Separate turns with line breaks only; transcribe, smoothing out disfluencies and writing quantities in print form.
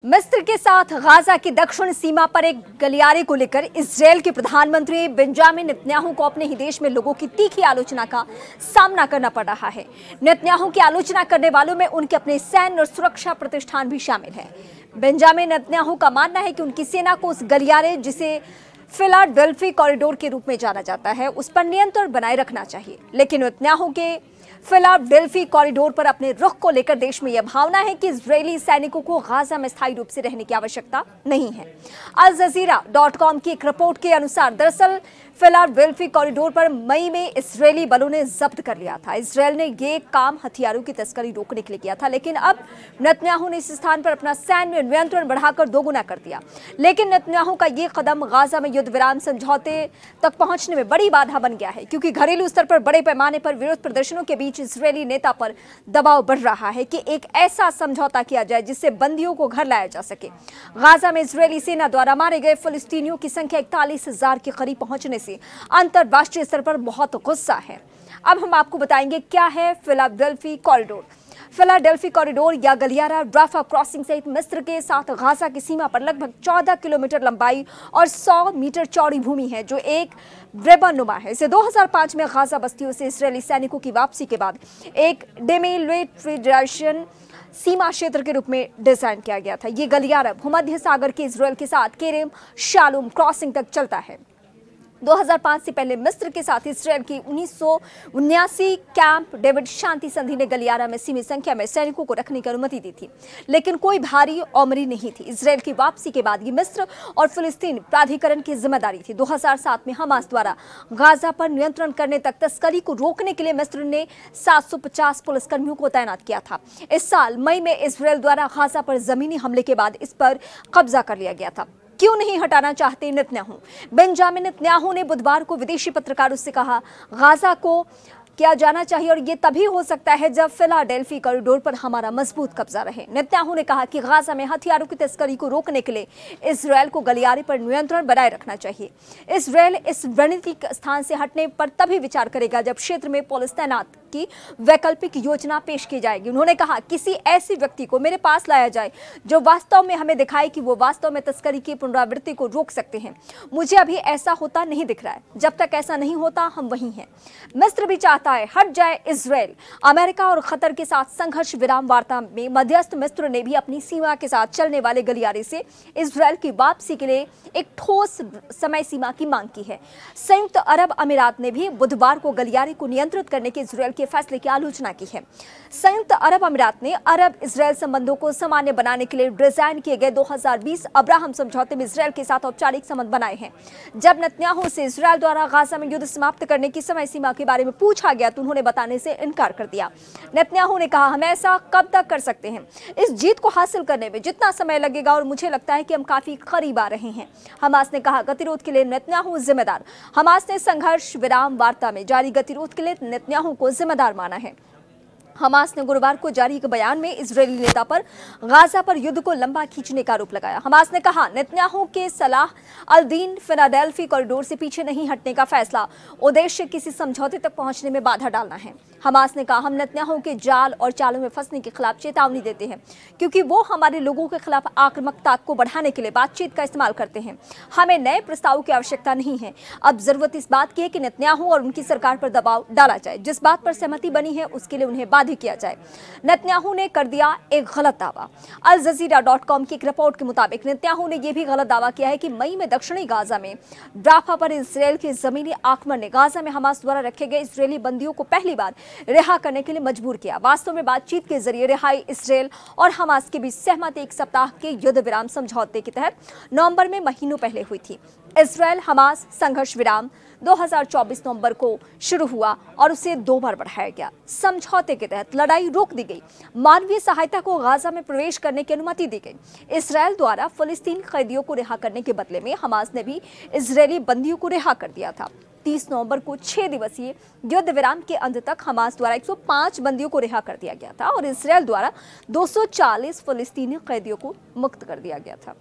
मिस्र के साथ गाजा की दक्षिण सीमा पर एक गलियारे को लेकर इजरायल के प्रधानमंत्री बेंजामिन नेतन्याहू को अपने ही देश में लोगों की तीखी आलोचना का सामना करना पड़ रहा है। नेतन्याहू की आलोचना करने वालों में उनके अपने सैन्य और सुरक्षा प्रतिष्ठान भी शामिल हैं। बेंजामिन नेतन्याहू का मानना है कि उनकी सेना को उस गलियारे, जिसे फिलाडेल्फी कॉरिडोर के रूप में जाना जाता है, उस पर नियंत्रण बनाए रखना चाहिए। लेकिन नेतन्याहू के फिलाडेल्फी कॉरिडोर पर अपने रुख को लेकर देश में यह भावना है कि इजरायली सैनिकों को गाजा में स्थायी रूप से रहने की आवश्यकता नहीं है। अल जजीरा.com की एक रिपोर्ट के अनुसार दरअसल फिलाडेल्फी कॉरिडोर पर मई में इजरायली बलों ने जब्त कर लिया था। इजरायल ने ये काम हथियारों की तस्करी रोकने के लिए किया था, लेकिन अब नेतन्याहू ने इस स्थान पर अपना सैन्य नियंत्रण बढ़ाकर दोगुना कर दिया। लेकिन नेतन्याहू का ये कदम गाजा में युद्ध विराम समझौते तक पहुंचने में बड़ी बाधा बन गया है, क्योंकि घरेलू स्तर पर बड़े पैमाने पर विरोध प्रदर्शनों के बीच इजरायली नेता पर दबाव बढ़ रहा है कि एक ऐसा समझौता किया जाए जिससे बंदियों को घर लाया जा सके। गाजा में इजरायली सेना द्वारा मारे गए फिलिस्तीनियों की संख्या 41,000 के करीब पहुंचने से अंतरराष्ट्रीय स्तर पर बहुत गुस्सा है। अब हम आपको बताएंगे क्या है फिलाडेल्फी कॉरिडोर। फिलाडेल्फी कॉरिडोर या गलियारा राफा क्रॉसिंग सहित मिस्र के साथ गाजा की सीमा पर लगभग 14 किलोमीटर लंबाई और 100 मीटर चौड़ी भूमि है, जो एक रेबनुमा है। इसे 2005 में गाजा बस्तियों से इजरायली सैनिकों की वापसी के बाद एक डेमिलिट्राइजेशन सीमा क्षेत्र के रूप में डिजाइन किया गया था। ये गलियारा भूमध्य सागर के इजरायल के साथ केरेम शालूम क्रॉसिंग तक चलता है। 2005 से पहले मिस्र के साथ इजरायल की 1979 कैंप डेविड शांति संधि ने गलियारा में सीमित संख्या में सैनिकों को रखने की अनुमति दी थी, लेकिन कोई भारी आमरी नहीं थी। इजरायल की वापसी के बाद ये मिस्र और फिलिस्तीन प्राधिकरण की जिम्मेदारी थी। 2007 में हमास द्वारा गाजा पर नियंत्रण करने तक तस्करी को रोकने के लिए मिस्र ने 750 पुलिसकर्मियों को तैनात किया था। इस साल मई में इजरायल द्वारा गाजा पर जमीनी हमले के बाद इस पर कब्जा कर लिया गया था। क्यों नहीं हटाना चाहते नेतन्याहू? बेंजामिन नेतन्याहू ने बुधवार को विदेशी पत्रकारों से कहा, गाजा को किया जाना चाहिए और ये तभी हो सकता है जब फिलाडेल्फी कॉरिडोर पर हमारा मजबूत कब्जा रहे। नेतन्याहू ने कहा कि गाजा में हथियारों की तस्करी को रोकने के लिए इजरायल को गलियारे पर नियंत्रण बनाए रखना चाहिए। इजरायल इस रणनीतिक स्थान से हटने पर तभी विचार करेगा जब क्षेत्र में पुलिस तैनात की वैकल्पिक योजना पेश की जाएगी। उन्होंने कहा, किसी ऐसे व्यक्ति को मेरे पास लाया जाए जो वास्तव में हमें दिखाए कि वो वास्तव में तस्करी की पुनरावृत्ति को रोक सकते हैं। मुझे अभी ऐसा होता नहीं दिख रहा है। जब तक ऐसा नहीं होता हम वहीं हैं। मिस्र भी चाहता है हट जाए इजरायल। अमेरिका और कतर के साथ संघर्ष विराम वार्ता में मध्यस्थ मिस्र ने भी अपनी सीमा के साथ चलने वाले गलियारे से इजरायल की वापसी के लिए एक ठोस समय सीमा की मांग की है। संयुक्त अरब अमीरात ने भी बुधवार को गलियारे को नियंत्रित करने के इजरायल के फैसले की आलोचना की है। संयुक्त अरब अमीरात ने अरब इजरायल संबंधों को सामान्य बनाने के लिए डिजाइन किए गए 2020 अब्राहम समझौते में इजरायल के साथ औपचारिक संबंध बनाए हैं। जब नेतन्याहू से इजरायल द्वारा गाजा में युद्ध समाप्त करने की समय सीमा के बारे में पूछा गया तो उन्होंने बताने से इनकार कर दिया। नेतन्याहू ने कहा, हम ऐसा कब तक कर सकते हैं? इस जीत को हासिल करने में जितना समय लगेगा और मुझे लगता है कि हम काफी करीब आ रहे हैं। हमास ने कहा, गतिरोध के लिए नेतन्याहू जिम्मेदार। हमास ने संघर्ष विराम वार्ता में जारी गतिरोध के लिए नेतन्याहू को जिम्मेदार माना है। हमास ने गुरुवार को जारी एक बयान में इजरायली नेता पर गाजा पर युद्ध को लंबा खींचने का आरोप लगाया। हमास ने कहा, नेतन्याहू के सलाह अल दीन फिलाडेल्फी कॉरिडोर से पीछे नहीं हटने का फैसला उद्देश्य किसी समझौते तक पहुंचने में बाधा डालना है। हमास ने कहा, हम नेतन्याहू के जाल और चालों में फंसने के खिलाफ चेतावनी देते हैं, क्योंकि वो हमारे लोगों के खिलाफ आक्रामकता को बढ़ाने के लिए बातचीत का इस्तेमाल करते हैं। हमें नए प्रस्तावों की आवश्यकता नहीं है। अब जरूरत इस बात की है कि नेतन्याहू और उनकी सरकार पर दबाव डाला जाए। जिस बात पर सहमति बनी है उसके लिए उन्हें बाधित किया जाए। नेतन्याहू ने कर दिया एक गलत दावा। अल जजीरा.com की एक रिपोर्ट के मुताबिक नेतन्याहू ने यह भी गलत दावा किया है कि मई में दक्षिणी गाजा में राफा पर इजरायल के जमीनी आक्रमण ने गाजा में हमास द्वारा रखे गए इजरायली बंदियों को पहली बार रिहा करने के लिए मजबूर किया। वास्तव में बातचीत के जरिए रिहाई इजरायल और हमास के बीच सहमति एक सप्ताह के युद्ध विराम समझौते के तहत नवंबर में महीनों पहले हुई थी। इजरायल हमास संघर्ष विराम 2024 नवंबर को शुरू हुआ और उसे 2 बार बढ़ाया गया। समझौते के तहत लड़ाई रोक दी गई। मानवीय सहायता को गाजा में प्रवेश करने की अनुमति दी गई। इजरायल द्वारा फिलिस्तीन कैदियों को रिहा करने के बदले में हमास ने भी इजरायली बंदियों को रिहा कर दिया था। 30 नवंबर को 6 दिवसीय युद्ध विराम के अंत तक हमास द्वारा 105 बंदियों को रिहा कर दिया गया था और इजरायल द्वारा 240 फिलिस्तीनी कैदियों को मुक्त कर दिया गया था।